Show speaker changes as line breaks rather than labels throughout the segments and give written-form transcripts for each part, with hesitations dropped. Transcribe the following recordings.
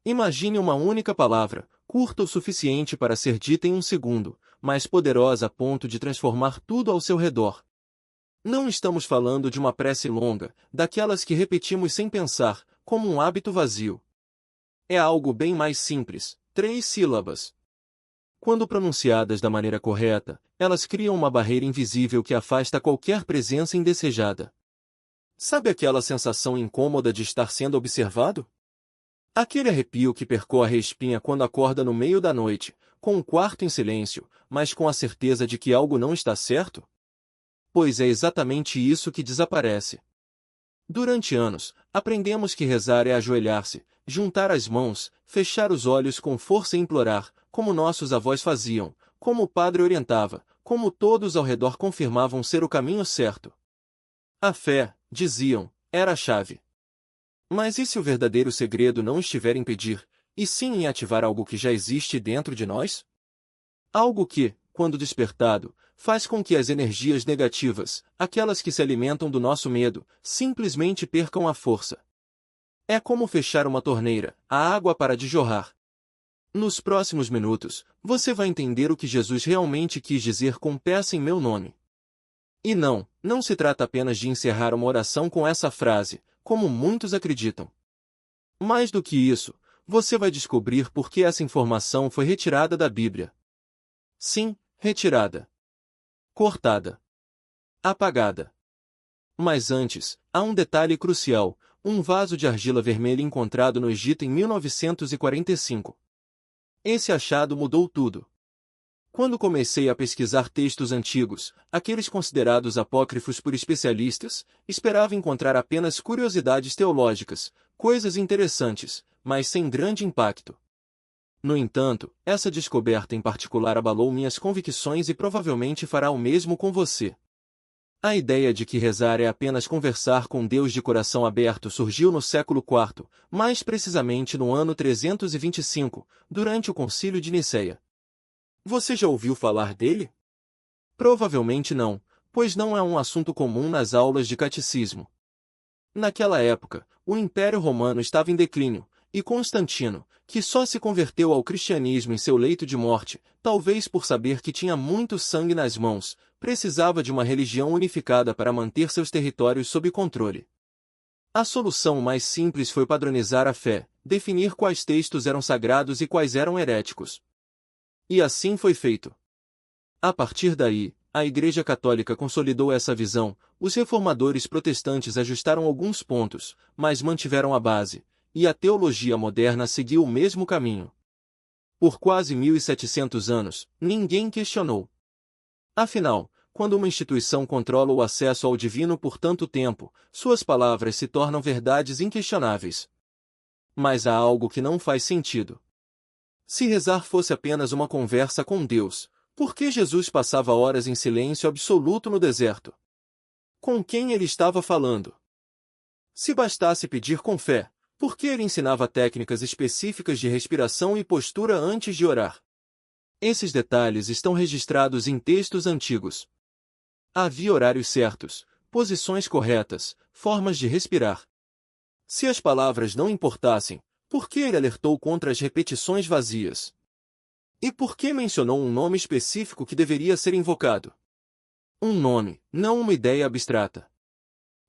Imagine uma única palavra, curta o suficiente para ser dita em um segundo, mas poderosa a ponto de transformar tudo ao seu redor. Não estamos falando de uma prece longa, daquelas que repetimos sem pensar, como um hábito vazio. É algo bem mais simples, 3 sílabas. Quando pronunciadas da maneira correta, elas criam uma barreira invisível que afasta qualquer presença indesejada. Sabe aquela sensação incômoda de estar sendo observado? Aquele arrepio que percorre a espinha quando acorda no meio da noite, com o quarto em silêncio, mas com a certeza de que algo não está certo? Pois é exatamente isso que desaparece. Durante anos, aprendemos que rezar é ajoelhar-se, juntar as mãos, fechar os olhos com força e implorar, como nossos avós faziam, como o padre orientava, como todos ao redor confirmavam ser o caminho certo. A fé, diziam, era a chave. Mas e se o verdadeiro segredo não estiver em pedir, e sim em ativar algo que já existe dentro de nós? Algo que, quando despertado, faz com que as energias negativas, aquelas que se alimentam do nosso medo, simplesmente percam a força. É como fechar uma torneira, a água para de jorrar. Nos próximos minutos, você vai entender o que Jesus realmente quis dizer com peça em meu nome. E não se trata apenas de encerrar uma oração com essa frase, como muitos acreditam. Mais do que isso, você vai descobrir por que essa informação foi retirada da Bíblia. Sim, retirada. Cortada. Apagada. Mas antes, há um detalhe crucial, um vaso de argila vermelha encontrado no Egito em 1945. Esse achado mudou tudo. Quando comecei a pesquisar textos antigos, aqueles considerados apócrifos por especialistas, esperava encontrar apenas curiosidades teológicas, coisas interessantes, mas sem grande impacto. No entanto, essa descoberta em particular abalou minhas convicções e provavelmente fará o mesmo com você. A ideia de que rezar é apenas conversar com Deus de coração aberto surgiu no século IV, mais precisamente no ano 325, durante o Concílio de Nicéia. Você já ouviu falar dele? Provavelmente não, pois não é um assunto comum nas aulas de catecismo. Naquela época, o Império Romano estava em declínio, e Constantino, que só se converteu ao cristianismo em seu leito de morte, talvez por saber que tinha muito sangue nas mãos, precisava de uma religião unificada para manter seus territórios sob controle. A solução mais simples foi padronizar a fé, definir quais textos eram sagrados e quais eram heréticos. E assim foi feito. A partir daí, a Igreja Católica consolidou essa visão, os reformadores protestantes ajustaram alguns pontos, mas mantiveram a base, e a teologia moderna seguiu o mesmo caminho. Por quase 1700 anos, ninguém questionou. Afinal, quando uma instituição controla o acesso ao divino por tanto tempo, suas palavras se tornam verdades inquestionáveis. Mas há algo que não faz sentido. Se rezar fosse apenas uma conversa com Deus, por que Jesus passava horas em silêncio absoluto no deserto? Com quem ele estava falando? Se bastasse pedir com fé, por que ele ensinava técnicas específicas de respiração e postura antes de orar? Esses detalhes estão registrados em textos antigos. Havia horários certos, posições corretas, formas de respirar. Se as palavras não importassem, por que ele alertou contra as repetições vazias? E por que mencionou um nome específico que deveria ser invocado? Um nome, não uma ideia abstrata.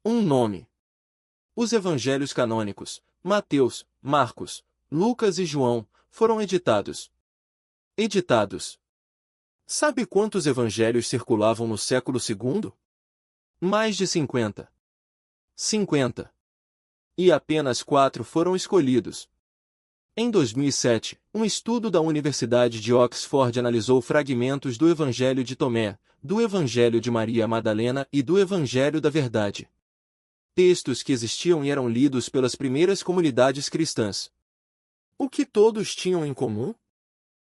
Um nome. Os evangelhos canônicos, Mateus, Marcos, Lucas e João, foram editados. Editados. Sabe quantos evangelhos circulavam no século II? Mais de 50. 50. E apenas 4 foram escolhidos. Em 2007, um estudo da Universidade de Oxford analisou fragmentos do Evangelho de Tomé, do Evangelho de Maria Madalena e do Evangelho da Verdade. Textos que existiam e eram lidos pelas primeiras comunidades cristãs. O que todos tinham em comum?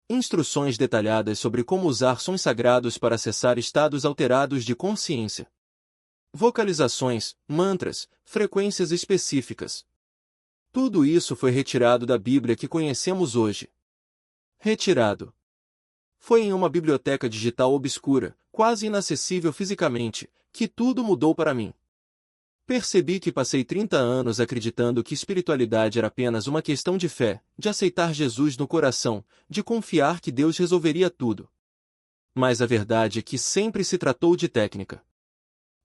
Instruções detalhadas sobre como usar sons sagrados para acessar estados alterados de consciência. Vocalizações, mantras, frequências específicas. Tudo isso foi retirado da Bíblia que conhecemos hoje. Retirado. Foi em uma biblioteca digital obscura, quase inacessível fisicamente, que tudo mudou para mim. Percebi que passei 30 anos acreditando que espiritualidade era apenas uma questão de fé, de aceitar Jesus no coração, de confiar que Deus resolveria tudo. Mas a verdade é que sempre se tratou de técnica.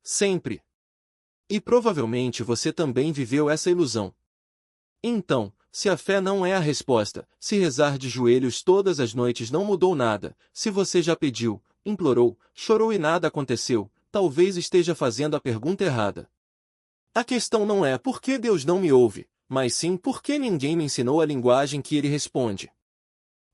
Sempre. E provavelmente você também viveu essa ilusão. Então, se a fé não é a resposta, se rezar de joelhos todas as noites não mudou nada, se você já pediu, implorou, chorou e nada aconteceu, talvez esteja fazendo a pergunta errada. A questão não é por que Deus não me ouve, mas sim por que ninguém me ensinou a linguagem que ele responde.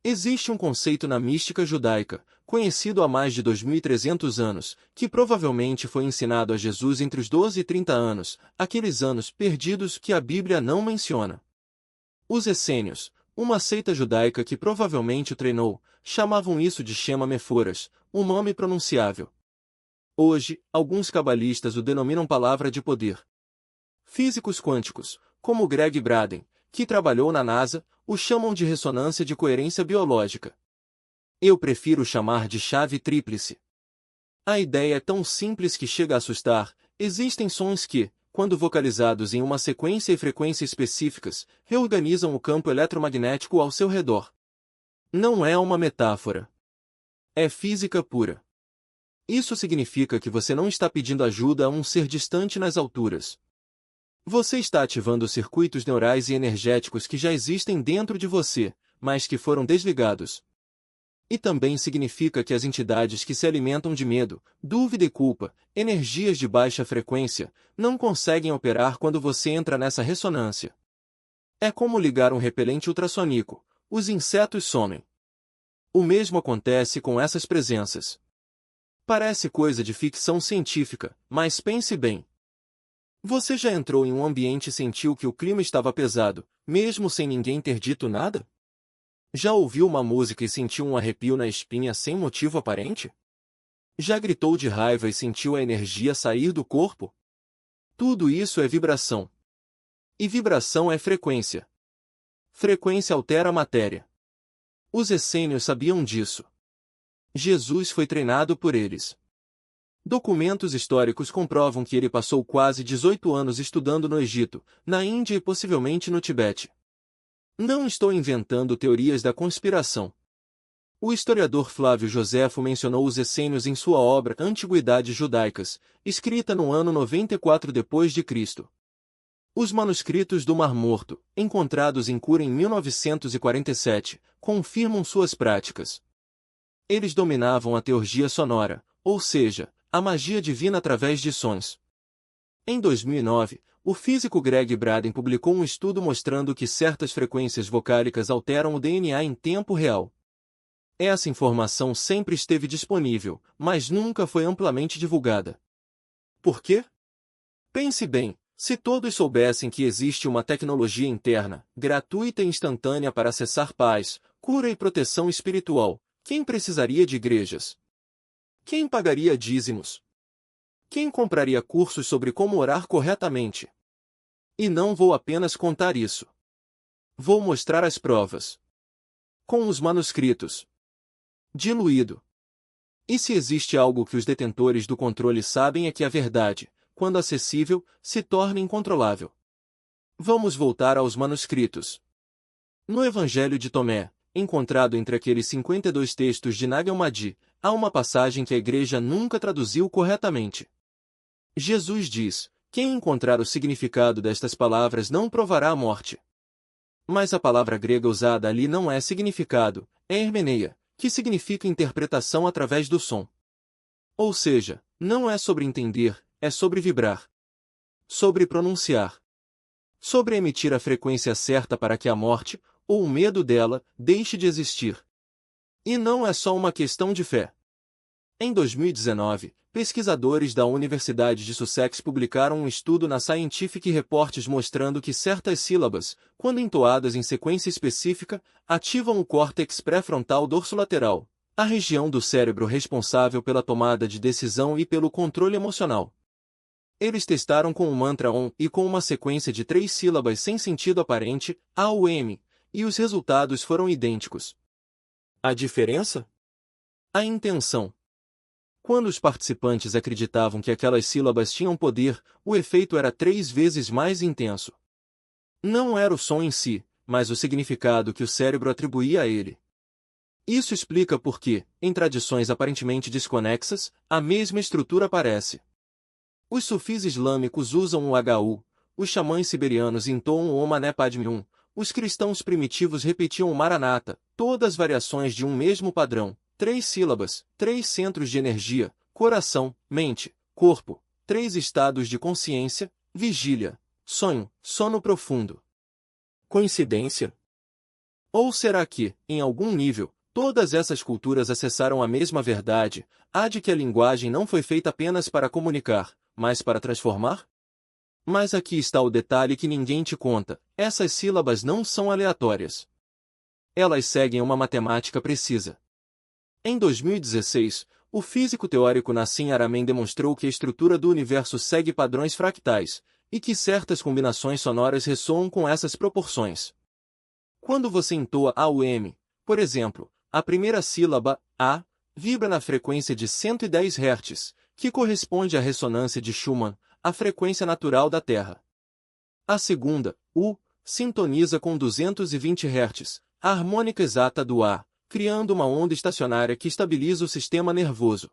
Existe um conceito na mística judaica, conhecido há mais de 2.300 anos, que provavelmente foi ensinado a Jesus entre os 12 e 30 anos, aqueles anos perdidos que a Bíblia não menciona. Os essênios, uma seita judaica que provavelmente o treinou, chamavam isso de Shema Meforas, um nome pronunciável. Hoje, alguns cabalistas o denominam palavra de poder. Físicos quânticos, como Greg Braden, que trabalhou na NASA, o chamam de ressonância de coerência biológica. Eu prefiro chamar de chave tríplice. A ideia é tão simples que chega a assustar. Existem sons que, quando vocalizados em uma sequência e frequência específicas, reorganizam o campo eletromagnético ao seu redor. Não é uma metáfora. É física pura. Isso significa que você não está pedindo ajuda a um ser distante nas alturas. Você está ativando circuitos neurais e energéticos que já existem dentro de você, mas que foram desligados. E também significa que as entidades que se alimentam de medo, dúvida e culpa, energias de baixa frequência, não conseguem operar quando você entra nessa ressonância. É como ligar um repelente ultrassônico. Os insetos somem. O mesmo acontece com essas presenças. Parece coisa de ficção científica, mas pense bem. Você já entrou em um ambiente e sentiu que o clima estava pesado, mesmo sem ninguém ter dito nada? Já ouviu uma música e sentiu um arrepio na espinha sem motivo aparente? Já gritou de raiva e sentiu a energia sair do corpo? Tudo isso é vibração. E vibração é frequência. Frequência altera a matéria. Os essênios sabiam disso. Jesus foi treinado por eles. Documentos históricos comprovam que ele passou quase 18 anos estudando no Egito, na Índia e possivelmente no Tibete. Não estou inventando teorias da conspiração. O historiador Flávio Joséfo mencionou os essênios em sua obra Antiguidades Judaicas, escrita no ano 94 d.C. Os manuscritos do Mar Morto, encontrados em Cura em 1947, confirmam suas práticas. Eles dominavam a teurgia sonora, ou seja, a magia divina através de sons. Em 2009, o físico Greg Braden publicou um estudo mostrando que certas frequências vocálicas alteram o DNA em tempo real. Essa informação sempre esteve disponível, mas nunca foi amplamente divulgada. Por quê? Pense bem, se todos soubessem que existe uma tecnologia interna, gratuita e instantânea para acessar paz, cura e proteção espiritual, quem precisaria de igrejas? Quem pagaria dízimos? Quem compraria cursos sobre como orar corretamente? E não vou apenas contar isso. Vou mostrar as provas. Com os manuscritos. Diluído. E se existe algo que os detentores do controle sabem é que a verdade, quando acessível, se torna incontrolável. Vamos voltar aos manuscritos. No Evangelho de Tomé, encontrado entre aqueles 52 textos de Nag Hammadi, há uma passagem que a igreja nunca traduziu corretamente. Jesus diz: quem encontrar o significado destas palavras não provará a morte. Mas a palavra grega usada ali não é significado, é hermeneia, que significa interpretação através do som. Ou seja, não é sobre entender, é sobre vibrar. Sobre pronunciar. Sobre emitir a frequência certa para que a morte, ou o medo dela, deixe de existir. E não é só uma questão de fé. Em 2019, pesquisadores da Universidade de Sussex publicaram um estudo na Scientific Reports mostrando que certas sílabas, quando entoadas em sequência específica, ativam o córtex pré-frontal dorsolateral, a região do cérebro responsável pela tomada de decisão e pelo controle emocional. Eles testaram com o mantra OM e com uma sequência de 3 sílabas sem sentido aparente, A ou M, e os resultados foram idênticos. A diferença? A intenção. Quando os participantes acreditavam que aquelas sílabas tinham poder, o efeito era 3 vezes mais intenso. Não era o som em si, mas o significado que o cérebro atribuía a ele. Isso explica por que, em tradições aparentemente desconexas, a mesma estrutura aparece. Os sufis islâmicos usam o HU, os xamãs siberianos entoam o Om Mani Padme Hum, os cristãos primitivos repetiam o Maranata, todas variações de um mesmo padrão, 3 sílabas, 3 centros de energia, coração, mente, corpo, 3 estados de consciência, vigília, sonho, sono profundo. Coincidência? Ou será que, em algum nível, todas essas culturas acessaram a mesma verdade, a de que a linguagem não foi feita apenas para comunicar, mas para transformar? Mas aqui está o detalhe que ninguém te conta: essas sílabas não são aleatórias. Elas seguem uma matemática precisa. Em 2016, o físico teórico Nassim Haramein demonstrou que a estrutura do universo segue padrões fractais, e que certas combinações sonoras ressoam com essas proporções. Quando você entoa A ou M, por exemplo, a primeira sílaba, A, vibra na frequência de 110 Hz, que corresponde à ressonância de Schumann, a frequência natural da Terra. A segunda, U, sintoniza com 220 Hz, a harmônica exata do A, criando uma onda estacionária que estabiliza o sistema nervoso.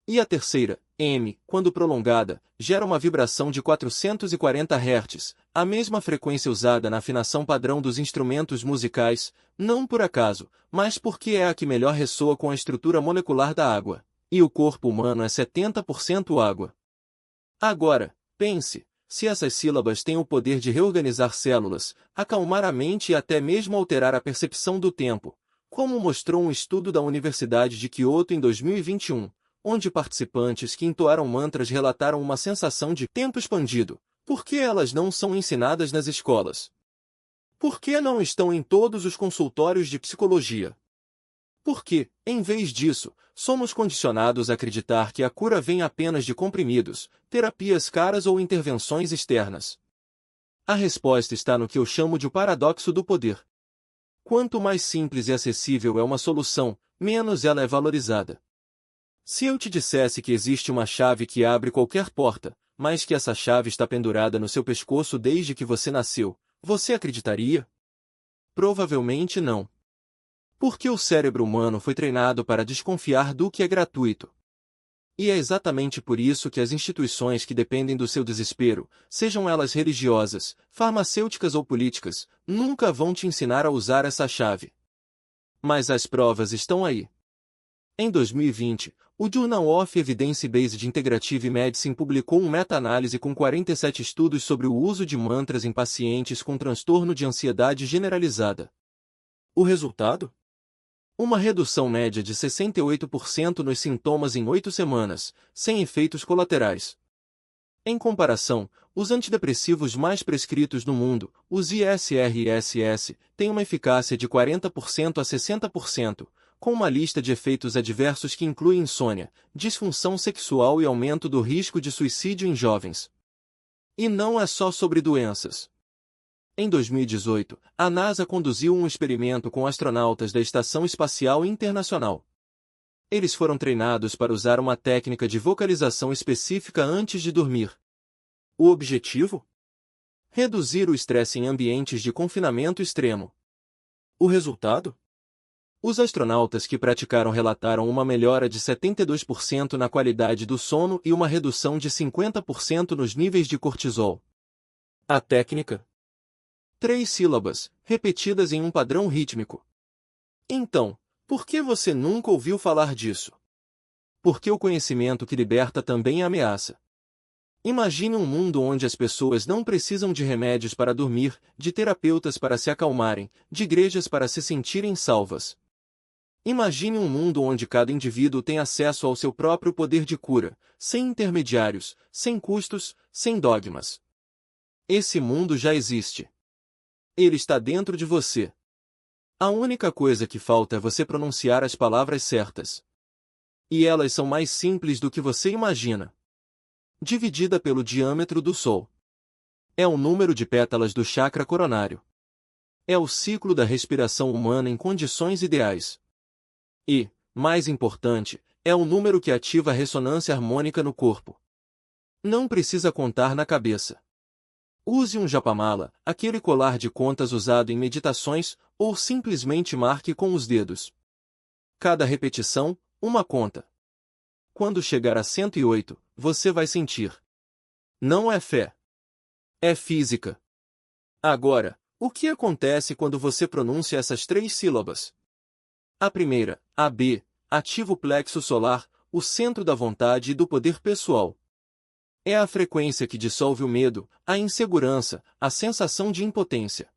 E a terceira, M, quando prolongada, gera uma vibração de 440 Hz, a mesma frequência usada na afinação padrão dos instrumentos musicais, não por acaso, mas porque é a que melhor ressoa com a estrutura molecular da água. E o corpo humano é 70% água. Agora, pense, se essas sílabas têm o poder de reorganizar células, acalmar a mente e até mesmo alterar a percepção do tempo, como mostrou um estudo da Universidade de Kyoto em 2021, onde participantes que entoaram mantras relataram uma sensação de tempo expandido. Por que elas não são ensinadas nas escolas? Por que não estão em todos os consultórios de psicologia? Porque, em vez disso, somos condicionados a acreditar que a cura vem apenas de comprimidos, terapias caras ou intervenções externas. A resposta está no que eu chamo de o paradoxo do poder. Quanto mais simples e acessível é uma solução, menos ela é valorizada. Se eu te dissesse que existe uma chave que abre qualquer porta, mas que essa chave está pendurada no seu pescoço desde que você nasceu, você acreditaria? Provavelmente não. Porque o cérebro humano foi treinado para desconfiar do que é gratuito. E é exatamente por isso que as instituições que dependem do seu desespero, sejam elas religiosas, farmacêuticas ou políticas, nunca vão te ensinar a usar essa chave. Mas as provas estão aí. Em 2020, o Journal of Evidence-Based Integrative Medicine publicou uma meta-análise com 47 estudos sobre o uso de mantras em pacientes com transtorno de ansiedade generalizada. O resultado? Uma redução média de 68% nos sintomas em 8 semanas, sem efeitos colaterais. Em comparação, os antidepressivos mais prescritos no mundo, os ISRSS, têm uma eficácia de 40% a 60%, com uma lista de efeitos adversos que inclui insônia, disfunção sexual e aumento do risco de suicídio em jovens. E não é só sobre doenças. Em 2018, a NASA conduziu um experimento com astronautas da Estação Espacial Internacional. Eles foram treinados para usar uma técnica de vocalização específica antes de dormir. O objetivo? Reduzir o estresse em ambientes de confinamento extremo. O resultado? Os astronautas que praticaram relataram uma melhora de 72% na qualidade do sono e uma redução de 50% nos níveis de cortisol. A técnica? 3 sílabas, repetidas em um padrão rítmico. Então, por que você nunca ouviu falar disso? Porque o conhecimento que liberta também ameaça. Imagine um mundo onde as pessoas não precisam de remédios para dormir, de terapeutas para se acalmarem, de igrejas para se sentirem salvas. Imagine um mundo onde cada indivíduo tem acesso ao seu próprio poder de cura, sem intermediários, sem custos, sem dogmas. Esse mundo já existe. Ele está dentro de você. A única coisa que falta é você pronunciar as palavras certas. E elas são mais simples do que você imagina. Dividida pelo diâmetro do Sol. É o número de pétalas do chakra coronário. É o ciclo da respiração humana em condições ideais. E, mais importante, É o número que ativa a ressonância harmônica no corpo. Não precisa contar na cabeça. Use um japamala, aquele colar de contas usado em meditações, ou simplesmente marque com os dedos. Cada repetição, uma conta. Quando chegar a 108, você vai sentir. Não é fé. É física. Agora, o que acontece quando você pronuncia essas 3 sílabas? A primeira, AB, ativa o plexo solar, o centro da vontade e do poder pessoal. É a frequência que dissolve o medo, a insegurança, a sensação de impotência.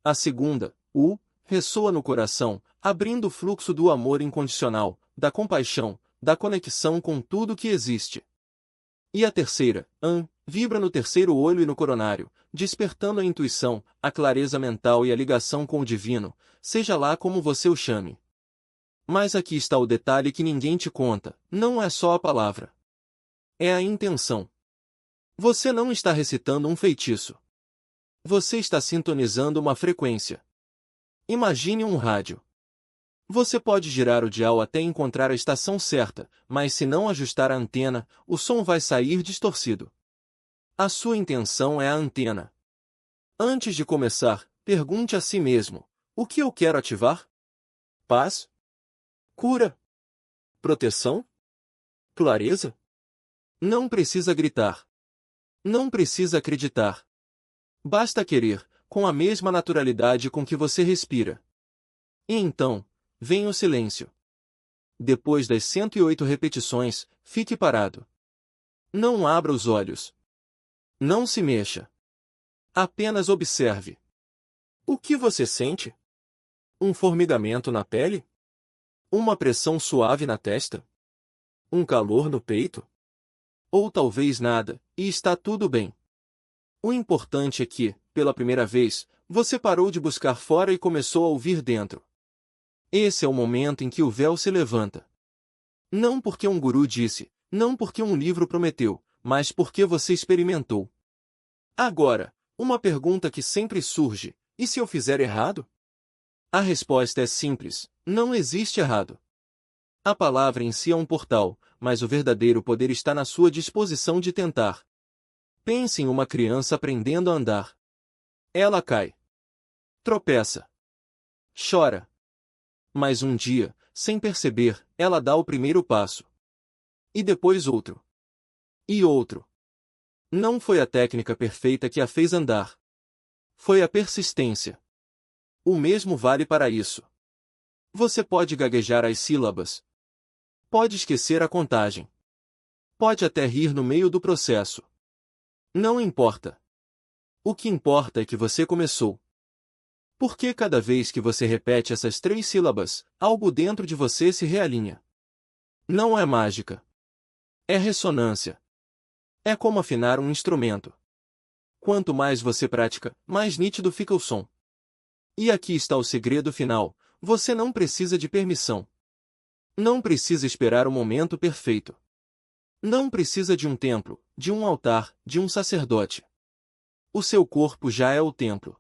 A segunda, U, ressoa no coração, abrindo o fluxo do amor incondicional, da compaixão, da conexão com tudo que existe. E a terceira, AN, vibra no terceiro olho e no coronário, despertando a intuição, a clareza mental e a ligação com o divino, seja lá como você o chame. Mas aqui está o detalhe que ninguém te conta, não é só a palavra. É a intenção. Você não está recitando um feitiço. Você está sintonizando uma frequência. Imagine um rádio. Você pode girar o dial até encontrar a estação certa, mas se não ajustar a antena, o som vai sair distorcido. A sua intenção é a antena. Antes de começar, pergunte a si mesmo: o que eu quero ativar? Paz? Cura? Proteção? Clareza? Não precisa gritar. Não precisa acreditar. Basta querer, com a mesma naturalidade com que você respira. E então, vem o silêncio. Depois das 108 repetições, fique parado. Não abra os olhos. Não se mexa. Apenas observe. O que você sente? Um formigamento na pele? Uma pressão suave na testa? Um calor no peito? Ou talvez nada, e está tudo bem. O importante é que, pela primeira vez, você parou de buscar fora e começou a ouvir dentro. Esse é o momento em que o véu se levanta. Não porque um guru disse, não porque um livro prometeu, mas porque você experimentou. Agora, uma pergunta que sempre surge: e se eu fizer errado? A resposta é simples: não existe errado. A palavra em si é um portal, mas o verdadeiro poder está na sua disposição de tentar. Pense em uma criança aprendendo a andar. Ela cai. Tropeça. Chora. Mas um dia, sem perceber, ela dá o primeiro passo. E depois outro. E outro. Não foi a técnica perfeita que a fez andar. Foi a persistência. O mesmo vale para isso. Você pode gaguejar as sílabas. Pode esquecer a contagem. Pode até rir no meio do processo. Não importa. O que importa é que você começou. Porque cada vez que você repete essas 3 sílabas, algo dentro de você se realinha. Não é mágica. É ressonância. É como afinar um instrumento. Quanto mais você pratica, mais nítido fica o som. E aqui está o segredo final: você não precisa de permissão. Não precisa esperar o momento perfeito. Não precisa de um templo, de um altar, de um sacerdote. O seu corpo já é o templo.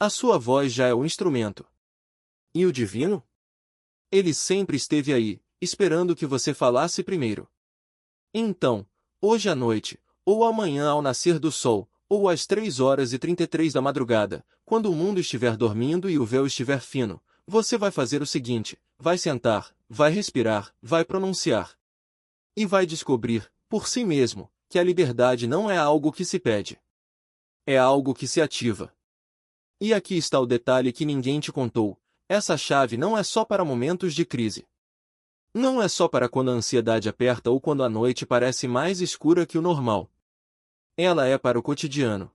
A sua voz já é o instrumento. E o divino? Ele sempre esteve aí, esperando que você falasse primeiro. Então, hoje à noite, ou amanhã ao nascer do sol, ou às 3h33 da madrugada, quando o mundo estiver dormindo e o véu estiver fino, você vai fazer o seguinte: vai sentar, vai respirar, vai pronunciar. E vai descobrir, por si mesmo, que a liberdade não é algo que se pede. É algo que se ativa. E aqui está o detalhe que ninguém te contou: essa chave não é só para momentos de crise. Não é só para quando a ansiedade aperta ou quando a noite parece mais escura que o normal. Ela é para o cotidiano.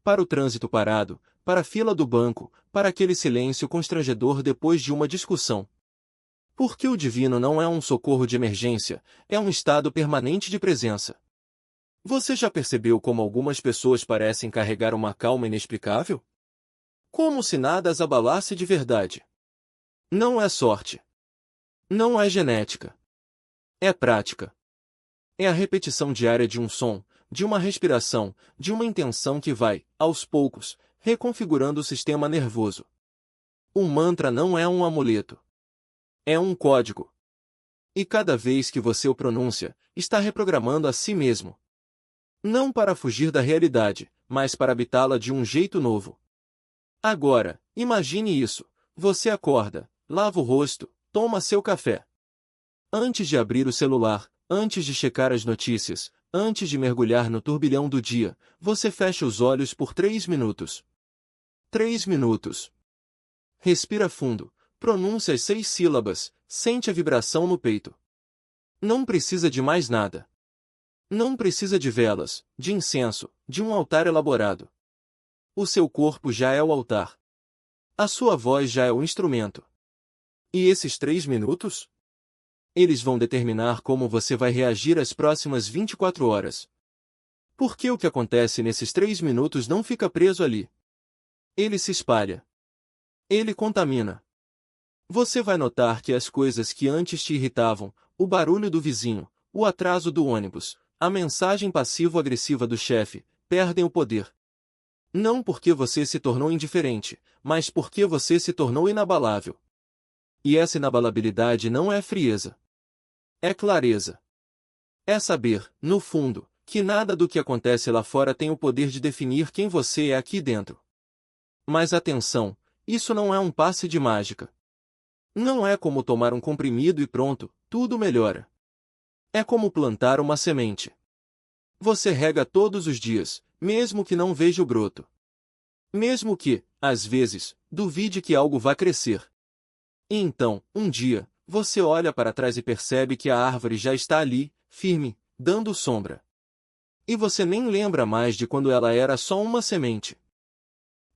Para o trânsito parado, para a fila do banco, para aquele silêncio constrangedor depois de uma discussão. Porque o divino não é um socorro de emergência, é um estado permanente de presença. Você já percebeu como algumas pessoas parecem carregar uma calma inexplicável? Como se nada as abalasse de verdade. Não é sorte. Não é genética. É prática. É a repetição diária de um som, de uma respiração, de uma intenção que vai, aos poucos, reconfigurando o sistema nervoso. Um mantra não é um amuleto. É um código. E cada vez que você o pronuncia, está reprogramando a si mesmo. Não para fugir da realidade, mas para habitá-la de um jeito novo. Agora, imagine isso. Você acorda, lava o rosto, toma seu café. Antes de abrir o celular, antes de checar as notícias, antes de mergulhar no turbilhão do dia, você fecha os olhos por 3 minutos. 3 minutos. Respira fundo, pronuncia as 6 sílabas, sente a vibração no peito. Não precisa de mais nada. Não precisa de velas, de incenso, de um altar elaborado. O seu corpo já é o altar. A sua voz já é o instrumento. E esses 3 minutos? Eles vão determinar como você vai reagir às próximas 24 horas. Porque o que acontece nesses 3 minutos não fica preso ali. Ele se espalha. Ele contamina. Você vai notar que as coisas que antes te irritavam, o barulho do vizinho, o atraso do ônibus, a mensagem passivo-agressiva do chefe, perdem o poder. Não porque você se tornou indiferente, mas porque você se tornou inabalável. E essa inabalabilidade não é frieza. É clareza. É saber, no fundo, que nada do que acontece lá fora tem o poder de definir quem você é aqui dentro. Mas atenção, isso não é um passe de mágica. Não é como tomar um comprimido e pronto, tudo melhora. É como plantar uma semente. Você rega todos os dias, mesmo que não veja o broto. Mesmo que, às vezes, duvide que algo vá crescer. E então, um dia, você olha para trás e percebe que a árvore já está ali, firme, dando sombra. E você nem lembra mais de quando ela era só uma semente.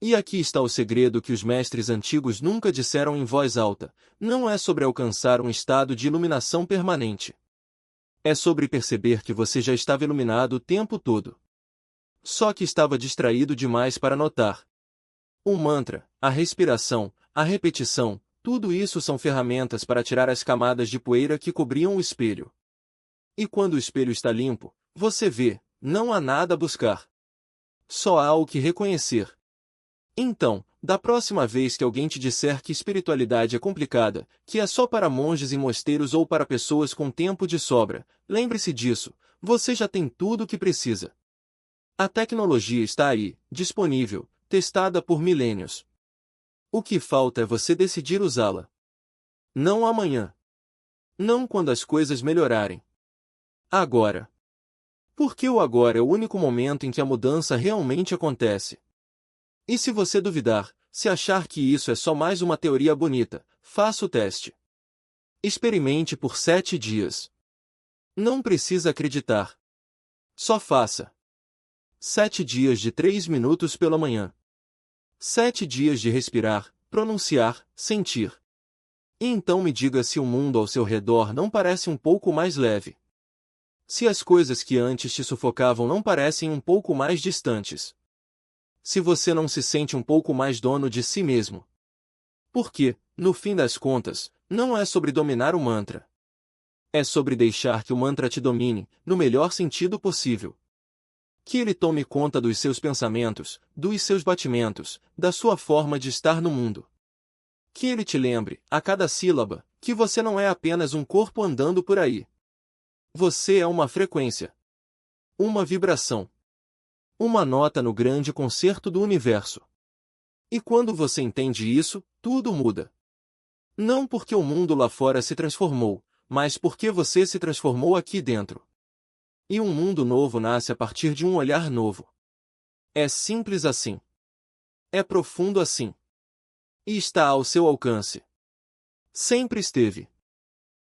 E aqui está o segredo que os mestres antigos nunca disseram em voz alta: não é sobre alcançar um estado de iluminação permanente. É sobre perceber que você já estava iluminado o tempo todo. Só que estava distraído demais para notar. O mantra, a respiração, a repetição, tudo isso são ferramentas para tirar as camadas de poeira que cobriam o espelho. E quando o espelho está limpo, você vê, não há nada a buscar. Só há o que reconhecer. Então, da próxima vez que alguém te disser que espiritualidade é complicada, que é só para monges em mosteiros ou para pessoas com tempo de sobra, lembre-se disso, você já tem tudo o que precisa. A tecnologia está aí, disponível, testada por milênios. O que falta é você decidir usá-la. Não amanhã. Não quando as coisas melhorarem. Agora. Porque o agora é o único momento em que a mudança realmente acontece. E se você duvidar, se achar que isso é só mais uma teoria bonita, faça o teste. Experimente por 7 dias. Não precisa acreditar. Só faça. 7 dias de 3 minutos pela manhã. 7 dias de respirar, pronunciar, sentir. E então me diga se o mundo ao seu redor não parece um pouco mais leve. Se as coisas que antes te sufocavam não parecem um pouco mais distantes. Se você não se sente um pouco mais dono de si mesmo. Porque, no fim das contas, não é sobre dominar o mantra. É sobre deixar que o mantra te domine, no melhor sentido possível. Que ele tome conta dos seus pensamentos, dos seus batimentos, da sua forma de estar no mundo. Que ele te lembre, a cada sílaba, que você não é apenas um corpo andando por aí. Você é uma frequência. Uma vibração. Uma nota no grande concerto do universo. E quando você entende isso, tudo muda. Não porque o mundo lá fora se transformou, mas porque você se transformou aqui dentro. E um mundo novo nasce a partir de um olhar novo. É simples assim. É profundo assim. E está ao seu alcance. Sempre esteve.